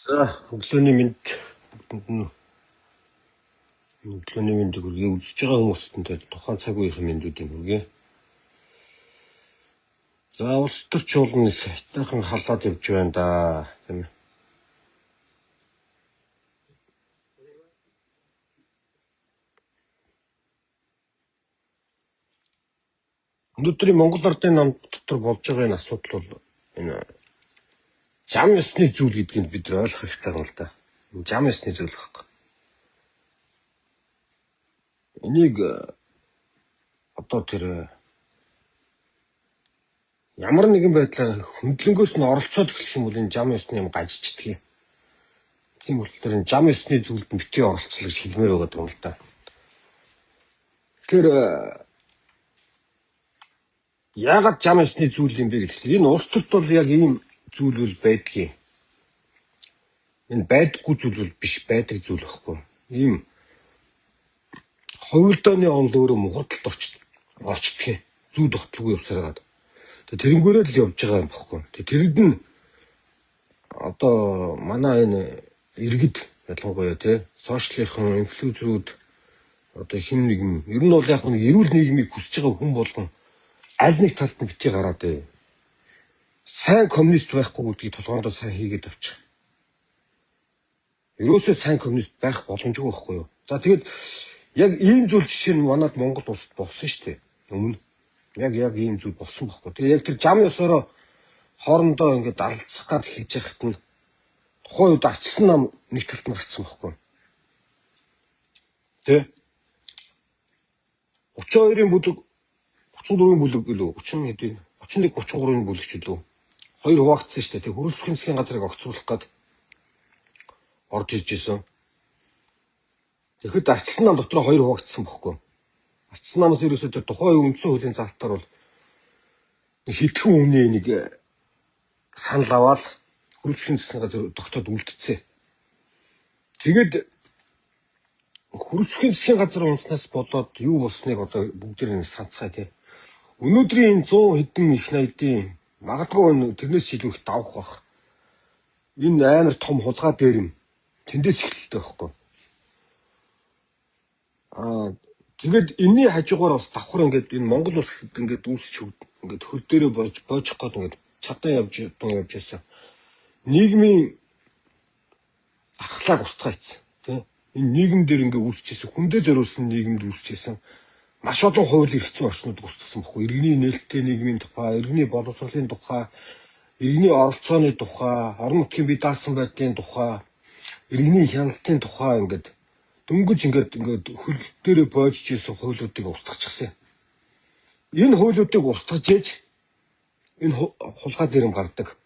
За өглөөний мэнд өглөөний мэндийг хүргэе. Үзэж байгаа хүмүүстэнтэй тухайн цаг үеийн мэндүүдийг хүргэе. За улс төрч уулын их хайтайхан халаад явж байна да. Тийм ээ. Өнөөдрийн Монгол Ардын нам дотор болж байгаа энэ асуудал бол энэ зам ёсны зүйл гэдгийг бид ойлгох хэрэгтэй юм л да. Зам ёсны зүйл байхгүй. Энийг одоо тэр ямар нэгэн байдлаар хөндлөнгөөс нь оролцоод эхлэх юм бол энэ зам ёсны юм гажичдаг юм. Тийм болохоор энэ зам ёсны зүйлд битгий оролцол гэж хэлмээр байгаа юм л да. Тэгэхээр яагаад зам ёсны зүйл юм бэ гэхээр энэ улс төрт бол яг ийм зүйл бол байдгийг. Энэ байдаггүй зүйл бол биш, байдаг зүйл байхгүй. Ийм ховлдооны онл өөрөө мухардалд орчдөг юм. Зүү тогтолгүй явсараад. Тэрнгээрээ л явж байгаа юм баггүй. Тэрэнд нь одоо манай энэ иргэд ялангуяа сошиалынхан инфлюенсерүүд одоо хин нэгэн ер нь бол яг нэг эрүүл нийгмийг хүсэж байгаа хүн болгон аль нэг талд нь битгий гараад сайн коммунист байхгүй гэдгийг толгоондоо сайн хийгээд авчих. Ерөөсөө сайн коммунист байх боломжгүй байхгүй юу? За тэгээд яг ийм зүйл жишээ нь манад Монгол улсад болсон шүү дээ. Өмнө яг ийм зүйл болсон байхгүй. Тэгээд яг тэр зам ёсороо хоорондоо ингээд алцах гад хийж яхад нь тухайн үед арчсан нам нэг талд нь гарцсан байхгүй. Тэ 32-ын бүлэг 34-ийн бүлэг гэлөө 30 хэдийн 31 33-ийн бүлэг ч үлээ. Хоёр хуваагдсан шүү дээ. Тэг хөрөлсөхийн засгийн газрыг огцруулах гээд орж иж исэн. Тэгэхэд арчсан нам дотроо хоёр хуваагдсан бохгүй. Арчсан намаас ерөөсөө тэр тухайн үндсэн хуулийн залтаар бол хэдхэн хүний нэг санал аваад хөрөлсөхийн засгийн газар тогтоод үлдсэн. Тэгээд хөрөлсөхийн засгийн газар унснаас болоод юу болсныг одоо бүгдээр нь санацгаа тий. Өнөөдрийн 100 хэдэн их найдын магадгүй тэрнээс илүү их давах бах. Энэ амар том хулгай дээр юм. Тэндээс эхэлдэг байхгүй. Тэгээд энэний хажуугаар бас давхар ингээд энэ Монгол улсад ингээд үүсч ингээд хөл дээрээ боочих гээд ингээд чадан явж яасан. Нийгмийн ахлааг устгаачихсан тий. Энэ нийгэм дээр ингээд үүсчихсэн хүндээ зориулсан нийгэмд үүсчихсэн. Маш олон хууль эрхцэн орчнууд устгасан байхгүй. Иргэний нээлттэй нийгмийн тухай, иргэний боловсролын тухай, иргэний оролцооны тухай, орон нутгийн бие даасан байдлын тухай, иргэний хяналтын тухай ингээд дөнгөж ингээд хөл дээрээ боожж исэн хуулиудыг устгачихсан. Энэ хуулиудыг устгаж ээж энэ хулгай дээр юм гардаг.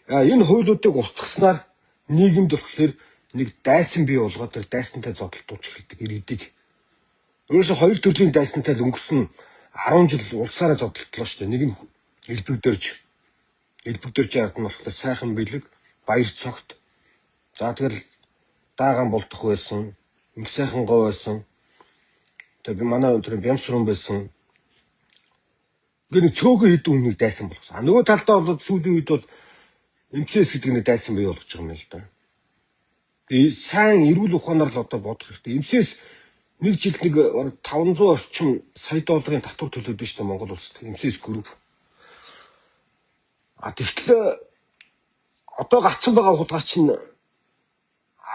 Энэ хуулиудыг устгаснаар нийгэмд болохоор нэг дайсан бий болгоод тэр дайсантай зодтолдуулж эхэлдэг иргэдийг. Өөрөөсөө хоёр төрлийн дайсантай өнгөрсөн 10 жил улсаараа зодтолтлоо шүү дээ. Нэг нь элбэгдэрж ард нь болохоор сайхан бэлэг, баяр цогт. За тэгэл даагаан болдох байсан. Их сайхан гоо байсан. Тэгээ манай өндөр бямсрын байсан. Гэнэ цөөхөн хэд өмнөг дайсан болгосон. Нөгөө талдаа бол сүүлийн үед бол МЦС гэдэг нэг дайсан бий болгож байгаа юм л да. Сайн эрүүл ухаанаар л одоо бодох хэрэгтэй. МЦС нэг жилд нэг 500 орчим сая долларын татвар төлөөд байна шүү дээ Монгол улсад. МЦС групп. Тэгтэл одоо гацсан байгаа хулгай чинь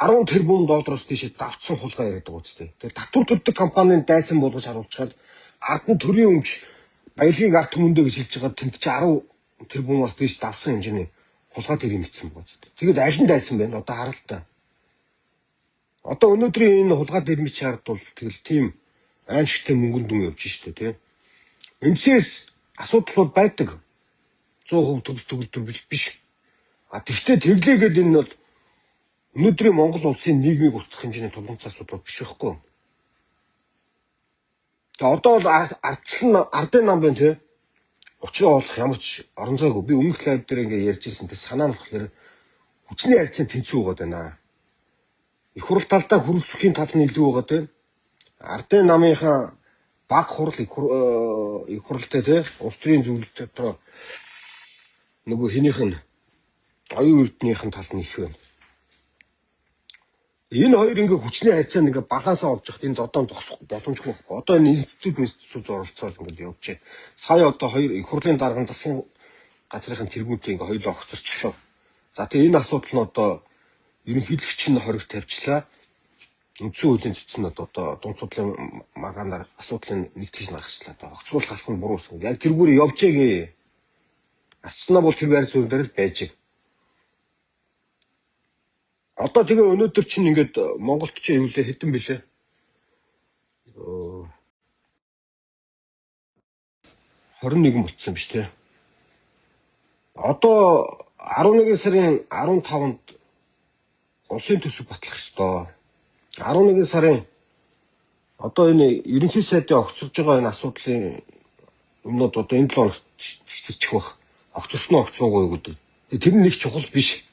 10 тэрбум доллароос дэше давцсан хулгай яриад байгаа үстэй. Тэр татвар төлдөг компанийн дайсан болгож харуулчихад ард нь төрийн өмч баялагийг ард түмэндээ гэж хэлж байгаа тэнд чи 10 тэрбумаас дэше давсан хэмжээний хулгай дээр нэмсэн байгаа үстэй. Тэгээд аль нь дайсан бэ? Одоо харалтаа. Одоо өнөөдрийн энэ хулгай дэрмийн чард бол тэгэл тийм аимшигтай мөнгөнд дүн явж штэ тий. МЦС асуудал бол байдаг. 100% төгс биш. Тэгтээ тэглээгээд энэ бол өнөөдрийн Монгол улсын нийгмийг устгах хэмжээний тулгымц асуудал биш байхгүй. Тэгээ одоо бол ардын нам байна тий. Учраа олох ямар ч орон зайгүй. Би өмнөх лайв дээр ингээ ярьж ирсэн тий санаа нь болохоор хүчний харьцан тэнцүү байгаа даа. Их хурал талдаа хөрөлсөхийн тал нь илүү байгаа тий. Ардын намынхаа баг хурал их хуралтай тий. Улс төрийн зөвлөлт дотор нөгөө хинийх нь оюун эрдэнийхэн тал нь их байна. Энэ хоёр ингээ хүчний харьцаанд ингээ балансаа олж явахад энэ зодон зогсох боломжгүй байхгүй. Одоо энэ институт оролцоод ингээ явж байна. Сая одоо хоёр их хурлын дарган засгийн газрын тэргүүнтэй ингээ хоёулаа огцорчлоо. За тэгээ энэ асуудал нь одоо ерөнхийлөгч нь хориг тавьчлаа. Үндсэн хуулийн цэцэн одоо дунд судлалын маргаанаар асуудлыг нэгтгэж наргачлаа. Одоо огцруулах алах нь буруuсан. Яг тэргүүрээ явж байгээ. Ачснаа бол тэр байр суурь дээр л байж байгаа. Одоо тэгээ өнөөдөр чинь ингээд Монголд ч юу лээ хэдэн бэлээ? 21 болцсон биз дээ. Одоо 11 сарын 15-нд улсын төсөв батлах ёстой. 11 сарын одоо энэ ерөнхий сайдын огцорж байгаа энэ асуудлын өмнөд одоо энэ 7 хоногт хэсэрчих бах. Огцорсноо огцроогүй гэдэг. Тэр нь нэг чухал биш.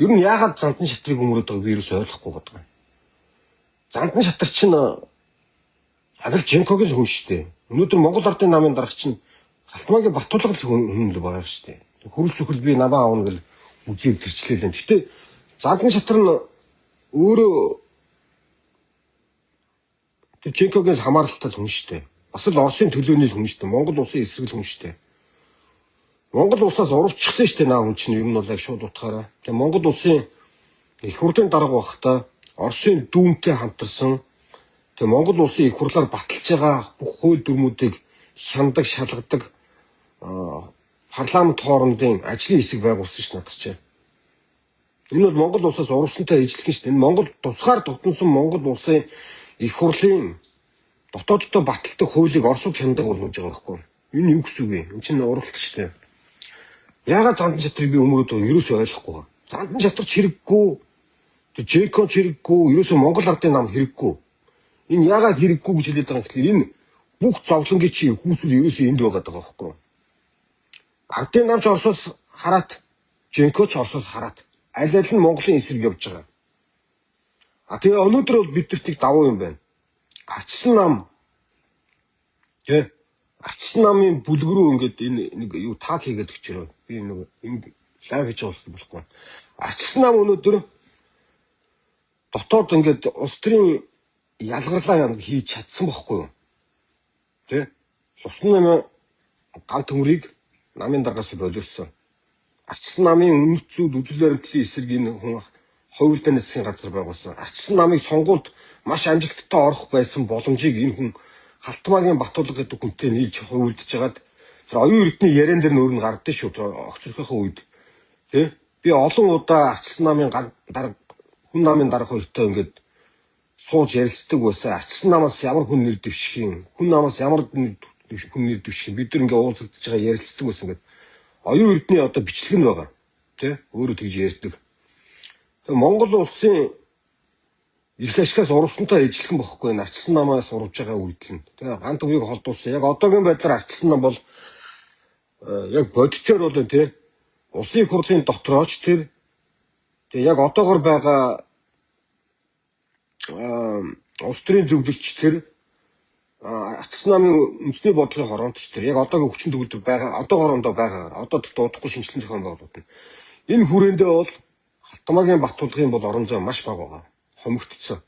Ер нь яагаад зандан шатрыг өмөрөөд байгааг вирус ойлгохгүй байгаа. Зандан шатар чинь яг л Женкогийн хүн шүү дээ. Өнөөдөр Монгол Ардын намын дарга чинь Халтмаагийн Баттулгал хүн л байгаа шүү дээ. Хөрөл сүхэл би наваа аавна гэл үзэл төрчлээ л. Гэтэ зандан шатар нь өөрөө тэр Женкогийн хамааралтай хүн шүү дээ. Бас л Оросын төлөөний хүн шүү дээ. Монгол улсын эсрэг хүн шүү дээ. Монгол улсаас уралчихсан шүү дээ наа хүн чинь ер нь бол яг шууд утгаараа. Тэгээ Монгол улсын их хурлын дарга багтаа Оросын дүүмтэй хамтарсан. Тэгээ Монгол улсын их хурлаар баталж байгаа бүх хууль дүрмүүдийг хяндаг, шалгадаг парламент хоорондын ажлын хэсэг байгуулсан ш надад чинь. Энэ бол Монгол улсаас уралсантай ижилхэн шүү дээ. Энэ Монгол тусгаар дотносон Монгол улсын их хурлын дотооддоо баталдаг хуулийг Оросд хяндаг болгож байгаа байхгүй. Энэ юу гэсэн үг вэ? Энэ чинь уралт шүү дээ. Яагаад зандан шатрыг би өмөрөөд байгаа ерөөсөө ойлгохгүй байна. Зандан шатарч хэрэггүй. Тэр Женкон хэрэггүй, ерөөсөө Монгол Ардын нам хэрэггүй. Энэ яагаад хэрэггүй гэж хэлээд байгаа юм гэхэлэр энэ бүх зовлонгийн чи хүүсэл ерөөсөө энд байгаа даа байхгүй. Ардын намч Оросоос хараат, Женкоч Оросоос хараат. Аль аль нь Монголын эсрэг явж байгаа. Тэгээ өнөөдөр бол бидэрт нэг давуу юм байна. Арчсан нам Арчсан намын бүлгэрүү ингээд энэ нэг юу таг хийгээд өчрөө. Би нэг энэ лайв хийж болох болохгүй. Арчсан нам өнөөдөр дотоод ингээд улс төрийн ялгарлаа хийж чадсан бохгүй юу? Тэ? Усны намын ган төмрийг намын даргаас боловсон. Арчсан намын үнэт зүйл үзэл баримтлалын эсрэг энэ хүн ховлдын засгийн газар байгуулсан. Арчсан намыг сонгуульд маш амжилттай орох байсан боломжийг энэ хүн Халтмаагийн Баттулга гэдэг хүнтэй нийлж хөвөлдөж хагаад тэр оюун эрдний яриан дээр нөр нь гардсан шүү. Огцорхийнхаа үед. Тэ? Би олон удаа Арчсан намын дарга хүн намын дарга хоёртой ингээд сууж ярилцдаг байсан. Арчсан намаас ямар хүн нэр дэвших юм? Хүн намаас ямар хүн нэр дэвших юм? Бид нар ингээд уулзалтж байгаа ярилцдаг байсан ингээд. Оюун эрдний одоо бичлэг нь байгаа. Тэ? Өөрөө тэгж ярьдаг. Тэгээ Монгол улсын эрх ашигаас урвсантай ижилхэн бохгүй Арчсан намаас урвж байгаа үйлдэл нь. Тэгээ ган төмрийг холдуулсан. Яг одоогийн байдлаар Арчсан нам бол яг бодитоор бол тий улсын их хурлын дотрооч тэр тэгээ яг одоогор байгаа улс төрийн зөвлөлч тэр Арчсан намын үндэсний бодлогын хороонч тэр яг одоогийн хүчин төгөлдөр байгаа одоо хорондоо байгаа. Одоо тэр дуудахгүй шинжилэн зохион байгуулалт нь. Энэ хүрээндээ бол Халтмаагийн Баттулгын бол орон зай маш бага байгаа. Хомигдсон.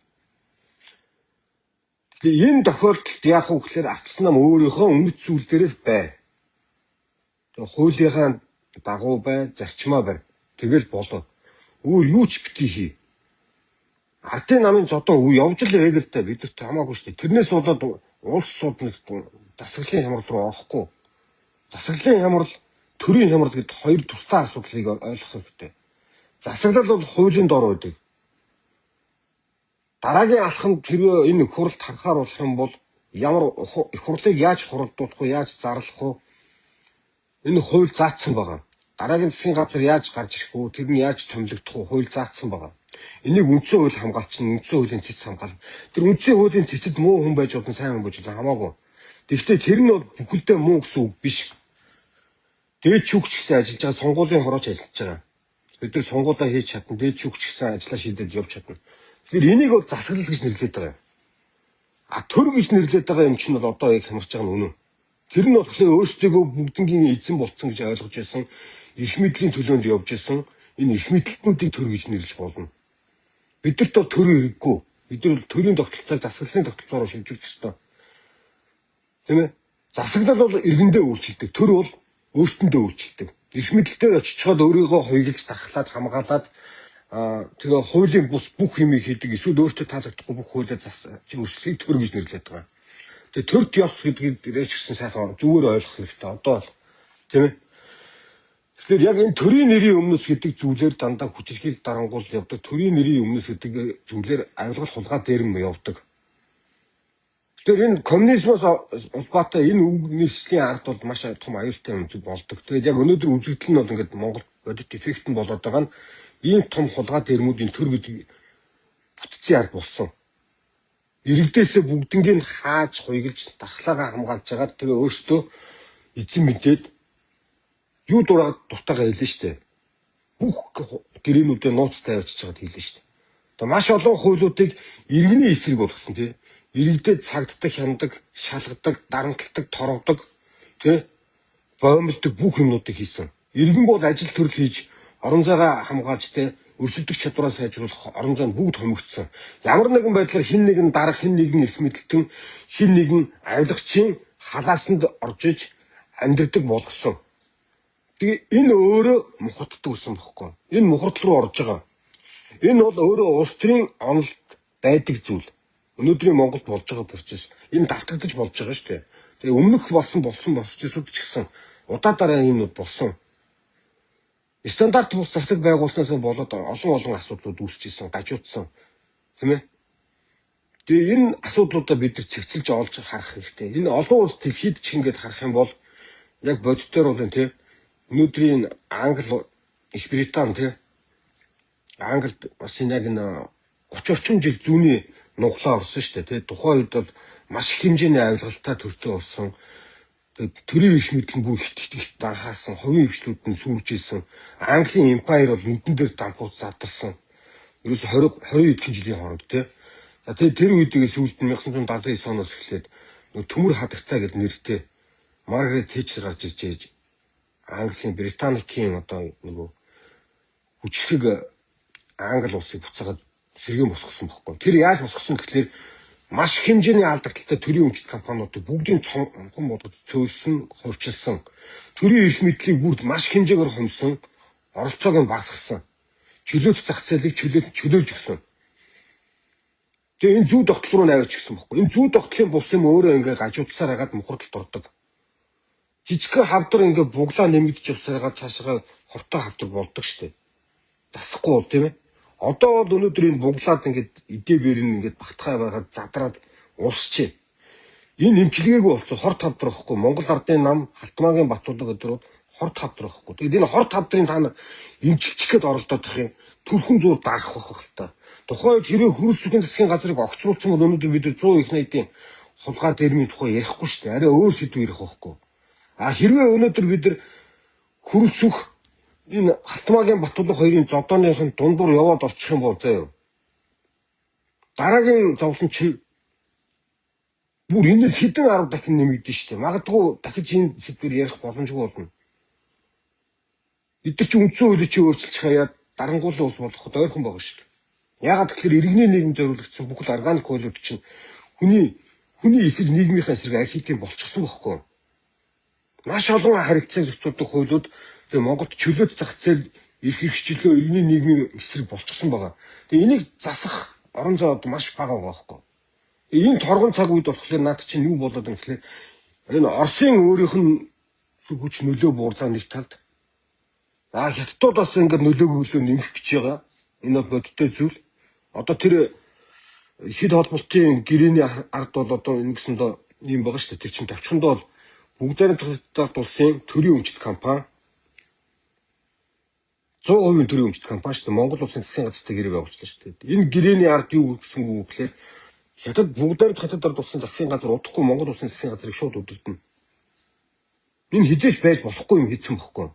Тэгээ энэ тохиолдолд яах вэ гэхээр Арчсан нам өөрийнхөө үнэт зүйл дээр л бай. Тэгээ хуулийнхаа дагуу бай, зарчмаа бай. Тэгэл болоо. Өөр юу ч битгий хий. Ардын намын зодон явж л байг л та бидэрт хамаагүй шүү дээ. Тэрнээс болоод улс сууд нэг засаглалын хямрал руу орохгүй. Засаглалын хямрал, төрийн хямрал гэдэг хоёр тусдаа асуудлыг ойлгох хэрэгтэй. Засаглал бол хуулийн дор байдаг. Дараагийн алхамд хэрвээ энэ их хурлд харахаар болох юм бол ямар их хурлыг яаж хуралдуулах вэ, яаж зарлах вэ? Энэ хууль заасан байгаа. Дараагийн засгийн газар яаж гарч ирэх вэ? Тэр нь яаж томилогдох вэ? Хууль заасан байгаа. Энийг үндсэн хууль хамгаалчихна, үндсэн хуулийн цэц хамгаална. Тэр үндсэн хуулийн цэцэд муу хүн байж болно, сайн хүн байж болно хамаагүй. Тэгэхдээ тэр нь бол бүхэлдээ муу гэсэн үг биш. Дээд шүүгч гэсэн ажиллаж байгаа сонгуулийн хорооч ажиллаж байгаа. Бид нар сонгуулаа хийж чадна, дээд шүүгч гэсэн ажиллаа шийдэж явж чадна. Тэгэхээр энийг бол засаглал гэж нэрлэдэг байгаа. Төр гэж нэрлэдэг байгаа юм чинь бол одоо яг хамарч байгаа нь үнэн. Тэр нь болохоор өөрсдөө бүгднгийн эзэн болцсон гэж ойлгож байсан, эрх мэдлийн төлөөнд явж байсан энэ эрх мэдлтнүүдийг төр гэж нэрлэж болно. Бидэрт бол төр хэрэггүй. Бид нар төрийн тогтолцоог засаглалын тогтолцоороо шилжүүлэх ёстой. Тийм ээ? Засаглал бол иргэндээ үйлчилдэг. Төр бол өөрсдөндөө үйлчилдэг. Эрх мэдэлээр очичоод өөрийгөө хоёулж дархлаад хамгаалаад тэгээ хуулийн бус бүх юмыг хийдэг. Эсвэл өөртөө таалагдахгүй бүх хуулиа өөрчлөлийг төр гэж нэрлэдэг байгаа. Тэгээ төрт ёс гэдгийг дээрч гисэн сайхан зүгээр ойлгох хэрэгтэй. Одоо бол тийм ээ? Тэгэхээр яг энэ төрийн нэрийн өмнөс гэдэг зүйлээр дандаа хүчирхийл дарангуул явдаг. Төрийн нэрийн өмнөс гэдэг зүйлээр авилгал хулгай дээрм явдаг. Тэгэхээр энэ коммунизмоос улбаатай энэ үг нийслэлийн ард бол маш том аюултай юм зүйл болдог. Тэгээд яг өнөөдөр үзэгдэл нь бол ингээд Монгол бодит эффект нь болоод байгаа нь ийм том хулгай дээрмүүдийн төр гэдэг бүтцийн ард болсон. Иргэдээсээ бүгднийг хааж хуйгалж дархлаагаа хамгаалж байгаа. Тэгээ өөртөө эзэн мэдээд юу дуртайгаа хэлнэ штэ. Бүх гэрээнүүдэд нууц тавьчихж байгаад хэлнэ штэ. Тэгээ маш олон хуулиудыг иргэний эсрэг болгосон тий. Иргэдэд цагддаг, хяндаг, шалгадаг, дарамтлагдаг, торгодог, тий. Боомлдог бүх юмнуудыг хийсэн. Иргэн бол ажил төрөл хийж орон зайгаа хамгаалж тий өрсөлдөх чадвараа сайжруулах орон зайд бүгд хомигдсон. Ямар нэгэн байдлаар хин нэгэн дарга, хин нэгэн эрх мэдэлтэн, хин нэгэн авилгачийн халаасанд орж иж амьдрдаг болгосон. Тэгээ энэ өөрөө мухарддаг гэсэн бохоггүй. Энэ мухардл руу орж байгаа. Энэ бол өөрөө улс төрийн онолд байдаг зүйл. Өнөөдрийн Монголд болж байгаа процесс. Энэ давтагдаж болж байгаа шүү дээ. Тэгээ өмнөх болсон процессүүд ч гэсэн удаа дараа юмнууд болсон. Стандарт бус засаг байгуулснаас болоод олон асуудлууд үүсчихсэн, гажуудсан. Тийм ээ? Тэгээ энэ асуудлуудаа бид нар цэгцэлж олж харах хэрэгтэй. Энэ олон улс дэлхийд ч ингэж харах юм бол яг бодитоор бол энэ тийм өнөөдрийн Англи, Их Британи тийм Англид бас яг энэ 30 орчим жил зүүнний нуглаа орсон шүү дээ. Тэгээ тухайн үед бол маш их хэмжээний авилгалтай төртөө болсон. Төрийн эрх мэдэл нь бүр их данхаасан, хувийн хвшлүүд нь сүржсэн. Английн эмпайр бол нүдэн дээр дампуурч задарсан. Ерөөс 20 эдхэн жилийн хооронд тийм. За тэгээ тэр үеийн сүүлд нь 1979 оноос эхлээд төмөр хадагтай гэдэг нэртэй Маргарет Тэтчер гарч ирж Английн Британикийн одоо нөгөө хүчрхэг Англи улсыг буцаагаад сэргээн босгосон байхгүй. Тэр яаж босгосон гэхлээр маш хэмжээний алдагдaltaй төрийн өмчт компаниудыг бүгдийн цонхон болгож цөөлсөн, хувьчилсан. Төрийн эрх мэдлийг бүрд маш хэмжээгээр хомсон, оролцоог нь багасгасан. Чөлөөт зах зээлийг чөлөөлж өгсөн. Тэгээ энэ зүү тогтол руу наваач гисэн байхгүй. Энэ зүү тогтлын бус юм өөрөө ингээ гажуудсаар хагаад мухардалд ордог. Жижигхэн хавдар ингээ буглаа нэмэгдэж явсараа цаашаа хортой хавдар болдог штеп. Дасахгүй бол тийм ээ. Одоо бол өнөөдөр энэ буглаад ингээд идэ бэрэн ингээд багтахаа байгаад задраад улсчээ. Энэ нэмчилгээгүй болсон хорт хавдар байхгүй. Монгол ардын нам Халтмаагийн Батуулга өдрөө хорт хавдар байхгүй. Тэгээд энэ хорт хавдрын та нар эмчилчих гээд оролдоод их юм. Төрхөн зур дарах байх л та. Тухайн үед хэрэг хөрс зүгийн засгийн газрыг огцруулсан бол өнөөдөр бид 100 их найдын хулгай дэрмийн тухай ярихгүй шүү дээ. Арай өөр сэдв ярих байхгүй. А хэрвээ өнөөдөр бид нар хөрс зүх энэ Халтмаагийн Батуулга хоёрын зодооныхын дундуур яваад орчих юм бол заяа. Дараагийн зовлон чинь бүр энэс хэдэн 10 дахин нэмэгдэн штэ. Магадгүй дахиж энэ сэдвээр ярих боломжгүй болно. Эдгээр чи үндсэн хуулийг чи өөрчилж хаяад дарангуулын ус болоход ойрхон байгаа штэ. Ягаад гэхээр иргэний нийгэм зориулагдсан бүх л органик хуулиуд чинь хүний эсрэг нийгмийнхээ эсрэг аль хэдийн болчихсон байхгүй. Маш олон харилцааг зохицуулдаг хуулиуд тэгээ Монголд чөлөөт зах зээл эрх хэрэгчлөө иргэний нийгмийн эсрэг болчихсон байгаа. Тэгээ энийг засах орон зай маш бага байгаа байхгүй. Энэ торгон цаг үед болохоор наад чинь юу болоод юм гэхээр энэ Оросын өөрийнх нь хүч нөлөө буурлаа нэг талд. Хятадудаас ингээд нөлөөгөө нэмэх гэж байгаа. Энэ бодиттой зүйл. Одоо тэр хэд холболтын гэрээний ард бол одоо энэ гэсэндээ юм байгаа шүү дээ. Тэр чинь товчхондоо бол бүгдээрээ тогтолцоод улсын төрийн өмчт компани 100% төрийн өмчт компани шүү дээ. Монгол улсын засгийн газартай гэрээ байгуулсан шүү дээ. Энэ гэрээний ард юу гэсэн үг гэхээр хятад бүгдээрээ хятад ард улсын засгийн газар удахгүй Монгол улсын засгийн газрыг шууд удирдна. Энэ хизээч байж болохгүй юм хийсэн бохгүй.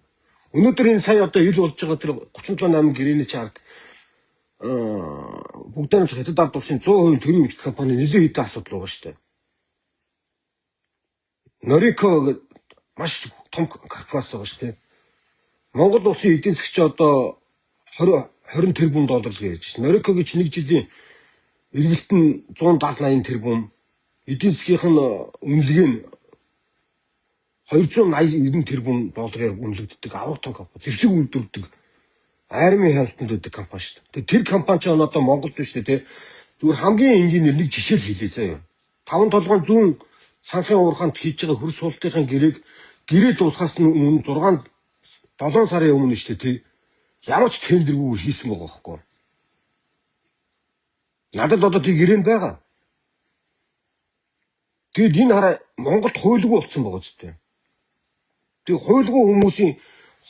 Өнөөдөр энэ сая одоо ил болж байгаа тэр 37-8 гэрээний чарт бүгдээрээ хятад ард улсын 100% төрийн өмчт компани нэлээд хэдэн асуудал байгаа шүү дээ. Norinco гэдэг маш том корпорац байгаа шүү дээ. Монгол улсын эдийн засгч одоо 20 тэрбум доллар л гэж байна. Норикогийн ч нэг жилийн эргэлт нь 170-80 тэрбум, эдийн засгийн үнэлгээ нь 280-90 тэрбум доллараар үнэлэгддэг аврагтан компани, зэвсэг үйлдвэрлэдэг армийн хяналтанд байдаг компани шүү дээ. Тэр компани ч одоо Монголд биш дээ. Зүгээр хамгийн энгийнээр нэг жишээ л хэлээ заяа. 5 толгойн зүүн санхын уурханд хийж байгаа хөрс суултын гэрээг гэрээ дуусгаас өмнө 7 сарын өмнө шүү дээ. Ямар ч тендергүйгээр хийсэн байгаа байхгүй. Надад одоо тэр гэрээ байгаа. Тэгэд энэ хараа Монголд хуйлгүй болсон байгаа ч дээ. Тэг хуйлгүй хүмүүсийн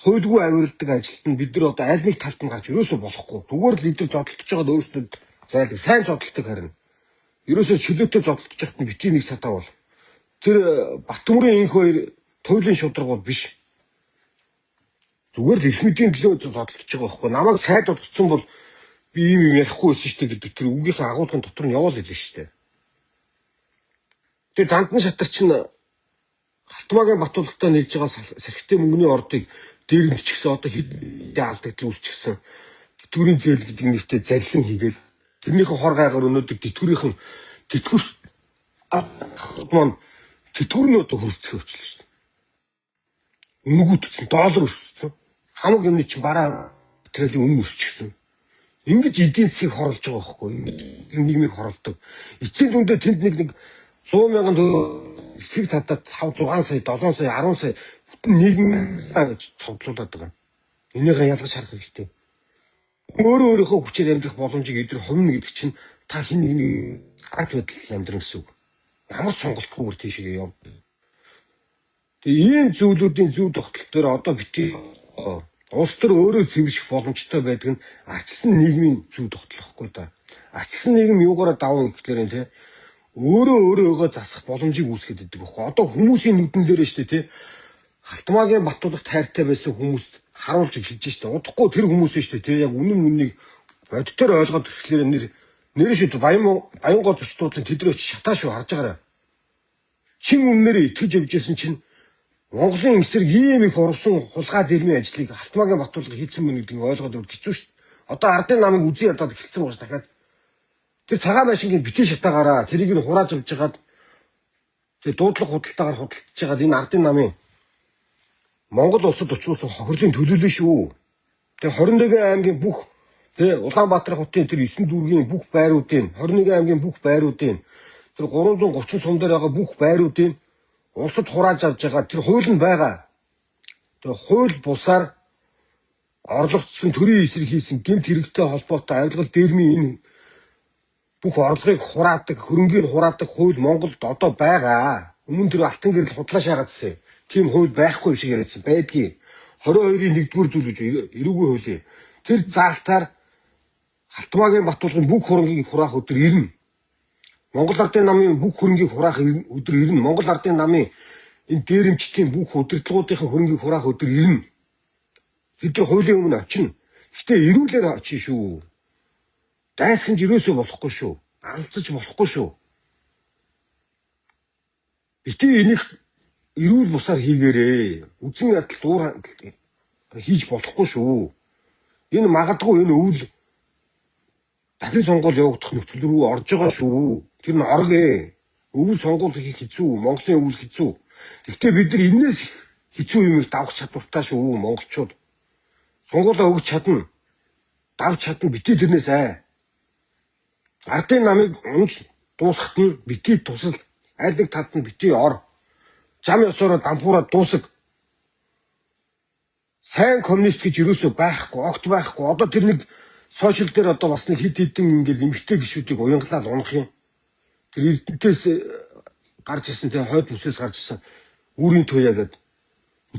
хуйлгүй авиралдаг ажилтнаа бид нар одоо аль нэг талд нь гарч ерөөсөө болохгүй. Зүгээр л лидер зодтолж байгаад өөрсдөө зайлг сайн зодтолдог харин. Ерөөсөө чөлөөтэй зодтолж байхад нь битгий нэг сатаа бол. Тэр Батөмрийн инх хоёр туйлын шударгууд биш. Зүгээр л их мэдийн төлөө зодтолж байгаа байхгүй. Намайг сайд бодсон бол би ийм ярихгүй байсан шүү дээ гэдэг тэр үгийнхээ агуулгын дотор нь яваал хэлсэн шүү дээ. Тэгээ Зандан шатар чинь Халтмаагийн Батулгатай нийлж байгаа сэрхтээ мөнгөний ордыг дээр нь бичгсэн одоо хэдэн алдагдал үүсчихсэн. Тэтгэврийн зээл гэдэг нэртэй заллин хийгээл тэрнийхээ хор гайгаар өнөөдөр тэтгэврийнхэн тэтгэвэр маань тэтгэврнөө одоо хөрөлцөх явуулчихлаа шүү дээ. Өнгөтгсөн доллар өссөн. Хамаг юмны чинь бараа материалын үнэ өсчихсэн. Ингэж эдийн засгийг хорлож байгаа байхгүй. Нийгмийг хорлдог. Эцсийн дүндээ тэнд нэг 100 мянган эсрэг татаад 5 6 сая 7 сая 10 сая бүтэн нийгэм цогцолуулаад байгаа. Энийгээ ялгаж харах хэрэгтэй. Өөрийнхөө хүчээр амьдрах боломжийг эдгээр хувьна гэдэг чинь та хин нэг гарч хөдөлж амьдрах гэсэн үг. Ямар сонголтгүйгээр тийшээ яв. Тэгээ ийм зүйлүүдийн зөв тогтолт дээр одоо битгий улс төр өөрөө цэвэрших боломжтой байдаг нь арчилсан нийгмийн зөв тогтолцохгүй да. Арчилсан нийгэм юугаараа даван гэхлээр нь те өөрөөгөө засах боломжийг үүсгэж идэг байхгүй. Одоо хүмүүсийн нүдэн дээр шүү дээ те Халтмаагийн Батулгад тайртай байсан хүмүүст харуулж хэлж штэ. Удахгүй тэр хүмүүс шүү дээ те яг үнэн үннийг бодтоор ойлгоод ирэхлээр нэр шүү дээ Баянгол төчтуудлын тэдрөөч шатаа шүү харж байгаарай. Чин үннээр итгэж явжсэн чинь Монголын эсрэг ийм их урвсан хулгай дэрмийн ажлыг Халтмаагийн Батулга хийсэн мөн гэдгийг ойлгоод өгөх хэцүү шүү дээ. Одоо ардын намыг үзий ядаад эхэлсэн гоос дахиад тэр цагаан машингийн битгий шатаагаараа тэрийг нь хурааж авч жагаад тэр дуудлага худалдаагаар худалдаж жагаад энэ ардын намын Монгол улсад очиулсан хохирлын төлөөлөл шүү. Тэгээ 21 аймгийн бүх Улаанбаатар хотын тэр 9 дүүргийн бүх байруудын 21 аймгийн бүх байруудын тэр 330 сум дээр байгаа бүх байруудын улсад хурааж авч байгаа тэр хууль нь байгаа. Тэгээ хууль бусаар орлогдсон төрийн эсрэг хийсэн гэмт хэрэгтэй холбоотой авилгал дээрмийн энэ бүх орлогыг хураадаг, хөрөнгийг хураадаг хууль Монголд одоо байгаа. Өмнө тэр алтан гэрэл худлаа шаагаадсэн. Тийм хууль байхгүй шиг яриадсан байдгийг. 22-ийн 1-р зүйл гэж эрүүгүй хуулийн. Тэр заалтаар Халтмаагийн Батулгын бүх хөрөнгийг хураах өдөр ирнэ. Монгол Ардын намын бүх хөрөнгийг хураах өдөр ирнэ. Монгол Ардын намын энэ дээрэмчдийн бүх удирдлагуудын хөрөнгийг хураах өдөр ирнэ. Тэд нар хуулийн өмнө очино. Гэтэ ирүүлээр очино шүү. Дайсханж ирөөсөө болохгүй шүү. Алдаж болохгүй шүү. Битээ энийг эрүүл бусаар хийгээрээ. Үзэн ядал дуур хийж болохгүй шүү. Энэ магадгүй энэ өвөл дахин сонгуул явагдах нөхцөл рүү орж байгаа шүү. Тэр нь оргээ. Өвөл сонгуул хийх хэцүү. Монголын өвөл хэцүү. Гэхдээ бид нар энээс хэцүү юмыг давах чадвартай шүү монголчууд. Сонгуулаа өгч чадна. Давж чадна битээ тэрнээс ай. Ардын намыг унж дуусгахт нь битээ тусал аль нэг талд нь битээ ор. Зам ёсороо дампуураа дуусаг. Сайн коммунист гэж юусоо байхгүй, огт байхгүй. Одоо тэр нэг сошиал дээр одоо бас нэг хит хитэн ингээл эмхтэй гişүүдийг уянгалаад унах юм. Тэр эрдэнтээс гарч ирсэн тэр хойд бүсээс гарч ирсэн үүрийн туяа гэдэг.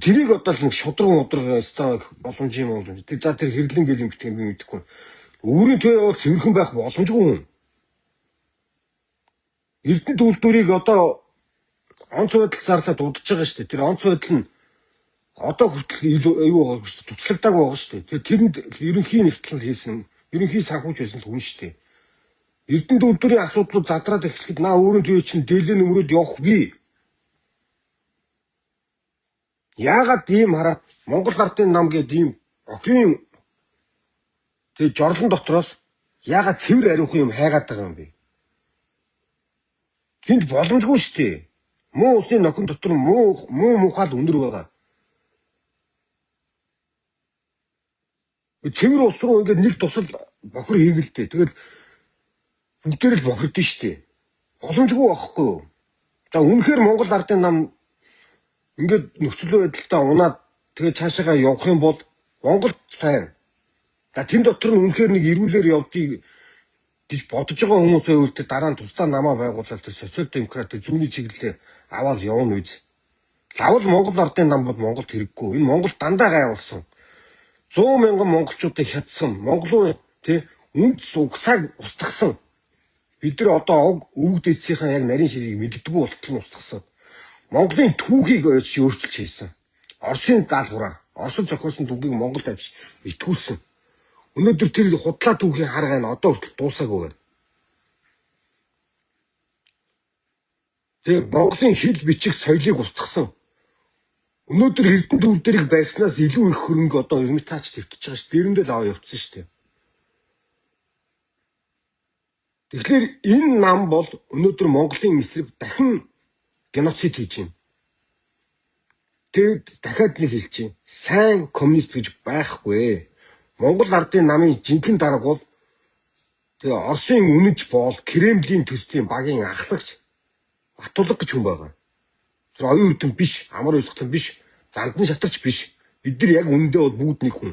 Тэрийг одоо л нэг шудраг өстой боломж юм бол. Тэр за тэр хэрлэн гэл юм гэдэг юм мэдэхгүй. Үүрийн туяа бол цэвэрхэн байх боломжгүй. Эрдэнэт үйлдвэрийг одоо онц байдал зарлаад удаж байгаа шүү дээ. Тэр онц байдал нь одоо хүртэл юу цуцлагдаагүй байгаа шүү дээ. Тэрэнд ерөнхий нэгтлэл хийсэн, ерөнхий санхүүж байсан хүн шүү дээ. Эрдэнэт үйлдвэрийн асуудлууд задраад эхлэхэд наа өөрийн төвөө чинь дээлэн өмрөөд явах би. Яагаад ийм хараад Монгол Ардын нам гэдэг ийм охрын Тэгээ жорлон дотроос яагаад цэвэр ариухан юм хайгаад байгаа юм бэ? Тэнд боломжгүй шүү дээ. Муу усны нохин дотор муу мухаад өндөр байгаа. Цэвэр ус руу ингээд нэг тусал бохир хийгэлтэй. Тэгэл бүгдээр л бохирдсон шүү дээ. Боломжгүй байхгүй юу? За үнэхээр Монгол ардын нам ингээд нөхцөл байдалтай унаад тэгээд цаашаа явах юм бол Монгол сайн. За тэн дотор нь үнэхээр нэг эрүүлэр явдгийг гэж бодож байгаа хүмүүс байвал тэр дараа нь тусдаа намаа байгуулалт тэр социал демократ зүүнний чиглэлээ аваад явна үз. Лавл Монгол ардын нам бол Монголд хэрэггүй. Энэ Монгол дандаа гайвалсан. 100 мянган монголчуудыг хятсан. Монголын тий үнд угсааг устгасан. Бид нар одоо өвөг дэдсийнхаа яг нарийн ширийг мэддэггүй болтол нь устгасан. Монголын түүхийг өөрчилж хийсэн. Оросын даалгавраар Оросд зохиосон түүхийг Монголд авч итгүүлсэн. Өнөөдөр тэр худлаа түүхийн харгаа нь одоо хүртэл дуусаагүй байна. Тэгээ Монголын хэл бичих соёлыг устгасан. Өнөөдөр Эрдэнэ төвд дээрх байснаас илүү их хөрөнгө одоо Эрмитаж твтэж байгаа шүү. Дэрэндээ л аваа явцсан шүү. Тэгэхээр энэ нам бол өнөөдөр Монголын эсрэг дахин геноцид хийж байна. Тэгээд дахиад нэг хэлж чинь сайн коммунист гэж байхгүй. Монгол ардын намын жинхэнэ дарга бол тэгээ Оросын үнэнч боол Кремлийн төслийн багийн ахлагч Батулга гэж хүн байгаа. Тэр оюун эрдэм биш, амар өсгөлтөн биш, зандан шатарч биш. Бид нар яг үнэндээ бол бүгд нэг хүн.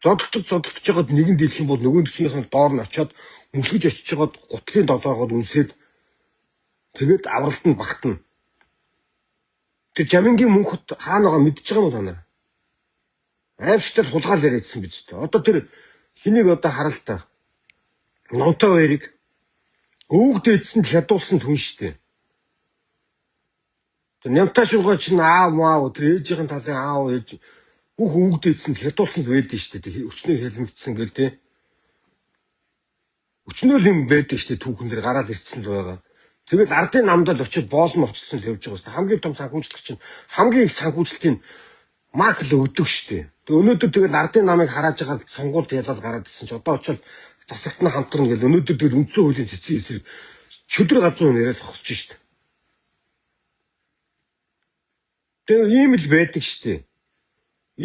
Зодтолж жагаад нэгэн дийлэх юм бол нөгөө дэлхийнхэн доор нь очиод үнэлгэж очиж жагаад гутлын долоогоод үнсээд тэгээд авралт нь багтана. Тэр Жамингийн мөнхөд хаана байгаа мэдчихэж байгаа юм танаа. Аимшигтай хулгаал яриадсан биз дээ. Одоо тэр хэнийг одоо харалтаа. Номтой хоёрыг өвөг дээдсэнд хядуулсан хүн шүү дээ. Тэр нямтаа шугай чинь аав маав тэр ээжийн талын аав ээж бүх өвөг дээдсэнд хядуулсан л байдэн шүү дээ. Өчнөө хэлмэгдсэн гэл дээ. Өчнөө л юм байдаг шүү дээ. Түүхэн дээр гараад ирсэн л байгаа. Тэгэл ардын намд л очиж боол нь очсон л явж байгаа шүү дээ. Хамгийн том санхүүжилт чинь хамгийн их санхүүжилтийн мак л өгдөг шүү дээ. Өнөөдөр тэгэл ардын намыг харааж байгаа сонгуульд ялал гараад ирсэн чи одоо очил засагт нь хамтрна гэл өнөөдөр тэгэл үндсэн хуулийн цэцэн эсрэг чөдөр галзуу яриад зогсож шүү дээ. Тэгээ ийм л байдаг шүү дээ.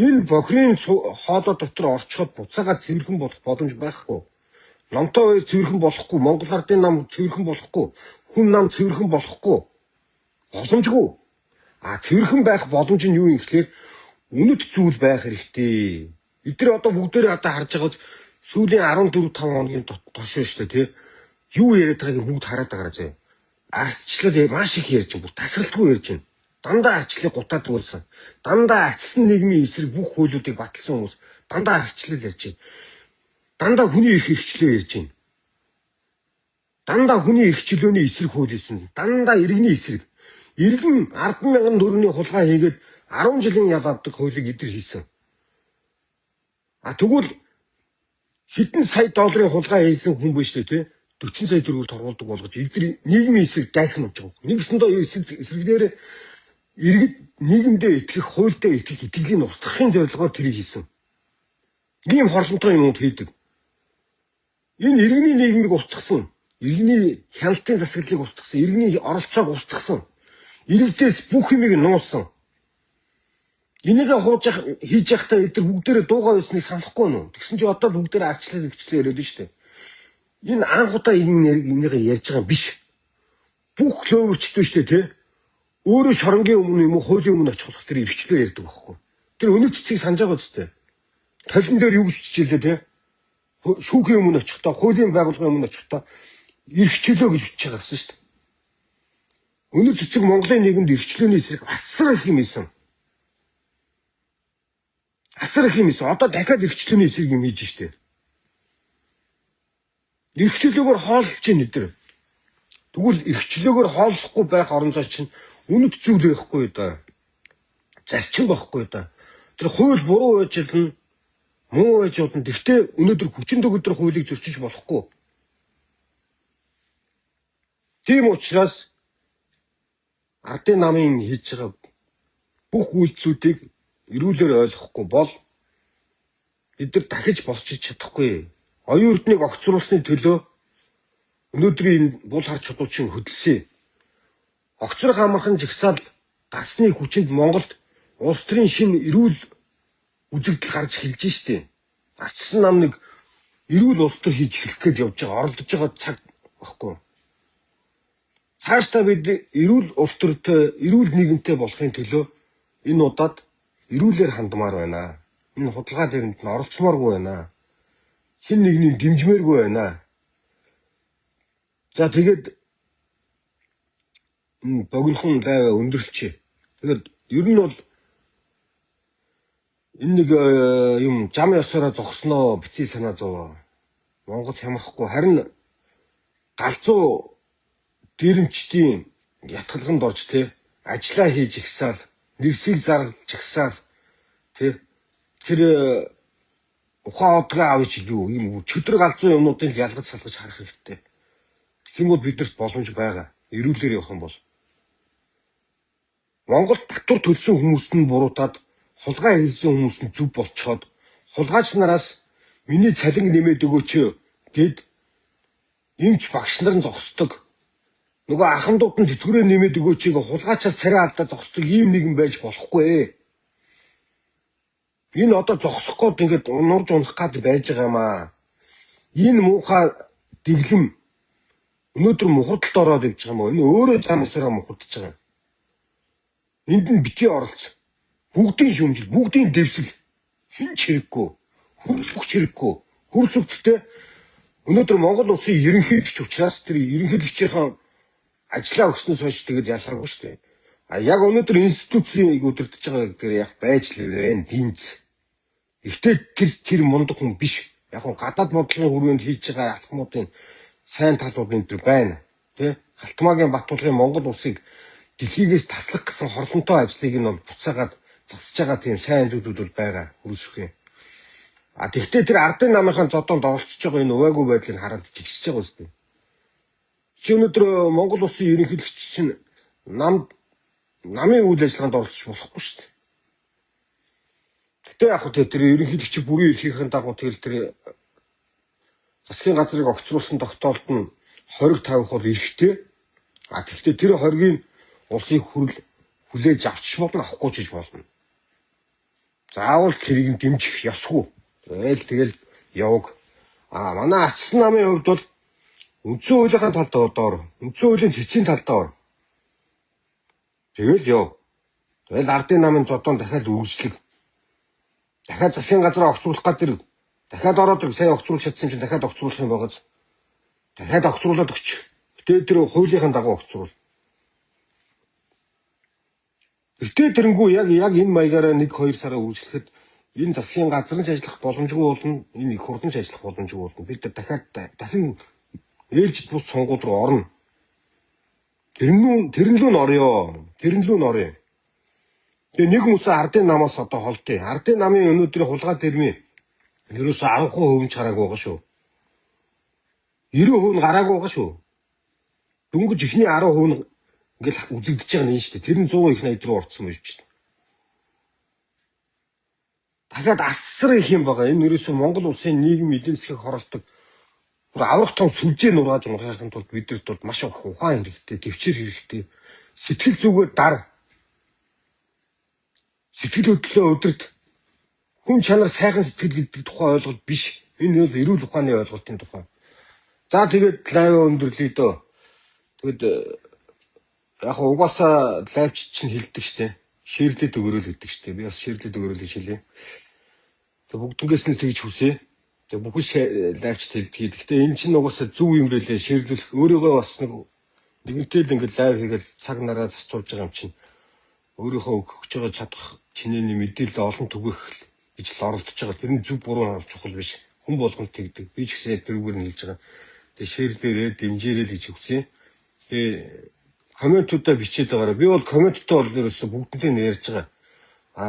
Энэ бохирын хоолой дотор орчход буцаагаад цэвэрхэн болох боломж байхгүй. Номтой хоёр цэвэрхэн болохгүй, Монгол ардын нам цэвэрхэн болохгүй, хүн нам цэвэрхэн болохгүй. Боломжгүй. Цэвэрхэн байх боломж нь юу юм гэхээр үнэт зүйл байх хэрэгтэй. Бид нар одоо бүгдээрээ одоо харж байгаа сүүлийн 14-5 хоногийн турш шүү дээ тий. Юу яриад байгааг бүгд хараад байгаа зэ. Арчлал маш их ярьж байна. Бүр тасралтгүй ярьж байна. Дандаа арчлалыг гутаад дуурсан. Дандаа арчсан нийгмийн эсрэг бүх хуулиудыг баталсан хүмүүс дандаа арчлал ярьж байна. Дандаа хүний эрх хэрэгчлээ ярьж байна. Дандаа хүний эрх чөлөөний эсрэг хууль хийсэн. Дандаа иргэний эсрэг. Иргэн 10,000 төгрөгийн хулгай хийгээд 10 жилийн ял авдаг хуулийг эдгээр хийсэн. Тэгвэл хэдэн сая долларын хулгай хийсэн хүн биш үү те 40 сая төгрөгөөр торгуулдаг болгож эдгээр нийгмийн эсрэг дайсан болж байгаа. Нэгсэндээ эсрэгээр иргэд нийгэмдээ итгэх, хуульдаа итгэх итгэлийн устгахын зорилгоор тэрийг хийсэн. Ийм хорлонтой юмуд хийдэг. Энэ иргэний нийгмийг устгасан, иргэний хяналтын засаглалыг устгасан, иргэний оролцоог устгасан, иргэдээс бүх юмыг нуусан. Энийг хийж явахдаа эдгээр бүгдээрээ дуугаа байсныг санахгүй нь. Тэгсэн чи одоо бүгдээрээ арчлал хэрэгчлээ яриад шүү дээ. Энэ анхудаа энийг ярьж байгаа юм биш. Бүх лөөвөрчтэй шүү дээ тий. Өөрөө шоронгийн өмнө юм уу хуулийн өмнө очих болох тэр хэрэгчлээ ярьдаг байхгүй. Тэр өнөө цэцгийг санаж байгаа зү. Талин дээр юу гэж хичээлээ тий. Шүүхийн өмнө очихдоо хуулийн байгууллагын өмнө очихдоо эрхчлөө гэж бичиж байгаа гэсэн шүү дээ. Өнөө цэцэг Монголын нийгэмд эрхчлөөний эсрэг асар их юм ийсэн. Асар их юм ийсэн. Одоо дахиад эрхчлөөний эсрэг юм хийж штэ. Эрхчлөөгөөр хооллож чинь эдэр. Тэгвэл эрхчлөөгөөр хооллохгүй байх орон зай чинь үнэт зүйл байхгүй да. Зарчим байхгүй да. Тэр хууль буруу байж болно. Муу байж болно. Гэхдээ өнөөдөр хүчин төгөлдөр хуулийг зөрчиж болохгүй. Тийм учраас ардын намын хийж байгаа бүх үйлдэлүүдийг эрүүлэр ойлгохгүй бол бид нар дахиж босч чадахгүй. Оюун эрднийг огцруулсны төлөө өнөөдрийн энэ бул хар чулуучийн хөдөлсөн. Огцрох амархан жигсаал гарсны хүчинд Монголд улс төрийн шинэ эрүүл үзэгдэл гарч эхэлж штэ. Арчсан нам нэг эрүүл улс төр хийж эхлэх гээд явж байгаа, оролдож байгаа цаг баггүй. Цаашдаа бид эрүүл улс төртэй, эрүүл нийгэмтэй болохын төлөө энэ удаад эрүүлэр хандмаар байна. Энэ худалдаа дээрэнд нь оролцмооргүй байна. Хэн нэгнийг дэмжмээргүй байна. За тэгээд богинохон лайва өндөрлчээ. Тэгээд ер нь бол энэ нэг юм зам ёсороо зогсноо бити санаа зов. Монгол хямрахгүй харин галзуу дээрэмчдийн ятгалганд орж те ажиллаа хийж ихсаал нэрсийг зарлж ихсаал те тэр ухаан одгаа авч юу юм чөтөр галзуу юмнуудыг ялгаж салгаж харах хэрэгтэй. Тэгмүүд бидэрт боломж байгаа. Эрүүлэр явах юм бол Монгол татвар төлсөн хүмүүст нь буруутаад хулгай хийсэн хүмүүс нь зүв болцоход хулгайч нараас миний цалин нэмээд өгөөч гэд эмч багш нар нь зогсдог. Нөгөө ахмадууд нь тэтгэврээ нэмээд өгөөчийг хулгайчаас царай алдаа зогсдог ийм нэгэн байж болохгүй. Энэ одоо зогсох гээд ингээд унурж унах гад байж байгаа маа. Энэ муухай дэглэм өнөөдөр мухардалд ороод явж байгаа юм уу? Энэ өөрөө замсараа мухардж байгаа. Энд нь бити оролц. Бүгдийн шүмжил, бүгдийн дэвсэл хэн ч хэрэггүй. Хөрсөх хэрэггүй. Хөрсөхдөө өнөөдөр Монгол улсын ерөнхийлөгч учраас тэр ерөнхийлөгчийн ажлаа өгснөөс хойш тэгээд ялгаагүй шүү дээ. А яг өнөөдөр институцийн өдөртөж байгаа гэдгээр яг байж л байна. Бинц. Ихтэй тэр мундаг хүн биш. Яг гадаад бодлогын хүрээнд хийж байгаа алхмуудын сайн талууд энэ төр байна. Тэ? Халтмаагийн Батулгын Монгол улсыг дэлхийгээс таслах гэсэн хорлонтой ажлыг нь бол буцаагаад засаж байгаа тийм сайн зүйлүүд бол байгаа хөрсөх юм. А тэгвэл тэр ардын намынхаа зодонд оролцож байгаа энэ увайгүй байдлыг хараад жигсэж байгаа үстэй. Чи өнөөдөр Монгол улсын ерөнхийлөгч чинь намын үйл ажиллагаанд оролцож болохгүй шүү дээ. Гэтэ яг тэр ерөнхийлөгч бүрийн эрхийн дагуу тэгэл тэр засгийн газрыг огцруулсан тогтоолт нь хориг тавих бол эрэхтэй. А тэгвэл тэр хоригийн улсыг хүлээж авч болно авахгүй ч гэж болно. Заавал тэрийг дэмжих ёсгүй. Тэгэл яваг. А манай Арчсан намын хувьд бол үндсэн хуулийн талдаа доор, үндсэн хуулийн цэцгийн талдаа ор. Тэгэл яв. Тэгэл ардын намын зодон дахиад үргэлжлэг. Дахиад засгийн газраа огцруулах гэдэг дахиад ороод сая огцруулах чадсан чинь дахиад огцруулах юм байгааз. Дахиад огцруулаад өгч. Гэтэ тэр хуулийнхаа дагуу огцруул. Гэтэ тэрнгүү яг энэ маягаараа 1-2 сараа үргэлжлэхэд энэ засгийн газар нь ажиллах боломжгүй болно, энэ их хурлын ажиллах боломжгүй болно. Бид дахин ээлжид бус сонгуул руу орно. Тэрнлүү нь орё. Тэрнлүү нь орё. Тэгээ нэг хүмүүс ардын намаас одоо холтыг. Ардын намын өнөөдрийн хулгай дэрмийн ерөөсө 10% ч гараагүй байгаа шүү. 90% нь гараагүй байгаа шүү. Дөнгөж ихний 10% нь ингээл үзэгдэж байгаа нь шүү дээ. Тэр нь 100 их 80 руу орцсон байж шүү дээ. Дахиад асар их юм байгаа. Энэ ерөөсө Монгол улсын нийгэм эдийн засгийг хоролдог аврах том сүлжээ нургааж унахын тулд бидэрт бол маш их ухаан хэрэгтэй, төвчээр хэрэгтэй, сэтгэл зүгээ дар, сэтгэл хөдлөлөө өдөрт хүн чанар сайхан сэтгэл гэдэг тухай ойлголт биш. Энэ бол эрүүл ухааны ойлголтын тухай. За тэгээд лайв өндөрлөе дөө. Тэгэд яг угаасаа лайвч чинь хэлдэг штэ. Ширлээд өгөрөөл гэдэг штэ. Би бас ширлээд өгөрөөл гэж хэлье. Тэг бүгднгээс нь тэгж хүсье. Тэг бүхэн лайвч хэлдэг. Гэхдээ энэ чинь угаасаа зөв юм байлээ. Ширлүүлэх өөрийгөө бас нэгэнтэй л ингээд лайв хийгээл цаг нараа зарцуулж байгаа юм чинь. Өөрийнхөө өгч байгаа чадах чинээний мэдээлэл олон түгэх гэж л оролдож байгаа. Тэр нь зөв буруу чухал биш. Хүн болгонд тэгдэг. Би ч гэсэн тэрүүгээр нь хэлж байгаа. Тэгээ шеэрлээрээ дэмжээрэй л гэж хүсье. Тэгээ комментуудаа бичээд байгаарай. Би бол комменттой бол ерөөсө бүгднтэй нь ярьж байгаа. А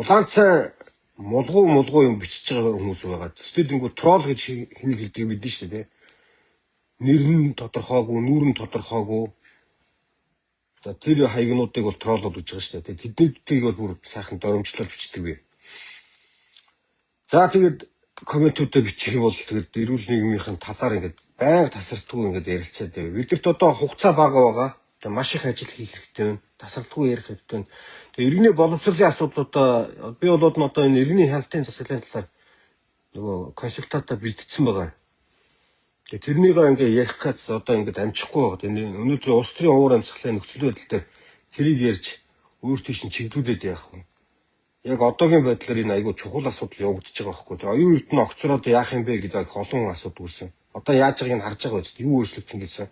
улаанцай мулгуу юм бичиж байгаа хүмүүс байгаа. Тэтэл ингүү трол гэж хэнийг хэлдэг мэдэн шүү дээ. Нэр нь тодорхойгүй, нүүр нь тодорхойгүй. За тэр хаягнуудыг бол троллол гэж байгаа шүү дээ. Тэднийг бол бүр сайхан доромжлол бичдэг би. За тэгээд комментүүдээ бичих юм бол тэгээд эрүүл нийгмийн талаар ингээд байнга тасардгүй ингээд ярилцаад байв. Бидэрт одоо хугацаа бага байгаа. Тэгээд маш их ажил хийх хэрэгтэй байна. Тасардгүй ярих хэрэгтэй байна. Тэгээд иргэний боловсролын асуудлуудаа би болоод нь одоо энэ иргэний хяналтын засаглалын талаар нөгөө консультатаа бэлдсэн байгаа. Тэгээд тэрнийгээ ингээд ярих гэж одоо ингээд амжихгүй байгаа. Энэ өнөөдөр улс төрийн уур амьсгалын нөхцөл байдал дээр тэрийг ярьж өөр тийш нь чиглүүлээд яах вэ? Яг одоогийн байдлаар энэ айгүй чухал асуудал явагдаж байгаа байхгүй. Тэгээ оюун эрдэнэ огцроод яах юм бэ гэдэг олон асуудал үүсэн. Одоо яаж байгааг нь харж байгаа биз дээ. Юу өөрчлөгдсөн гэсэн.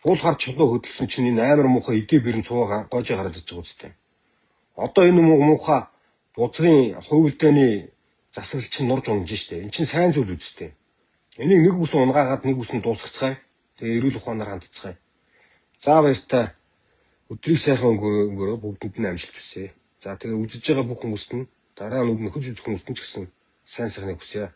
Буул хар чулуу хөдөлсөн чинь энэ амар муухай эдээ бэрэн цуваа гоожоо гараад иж байгаа үстэй. Одоо энэ муухай бузрын хувилдааны засаглал чинь нурж унаж штэ. Эн чинь сайн зүйл үстэй. Энийг нэг бүс унгаагаад нэг бүс нь дуусгацгаая. Тэгээ эрүүл ухаанаар хандцгаая. За баяртай. Өдрийг сайхан өнгөрөө бүгдэнд нь амжилт хүсье. За тэгээ үзэж байгаа бүх хүмүүст нь дараа нь нөхөж үзэх хүмүүст нь ч гэсэн сайн сайхныг хүсье.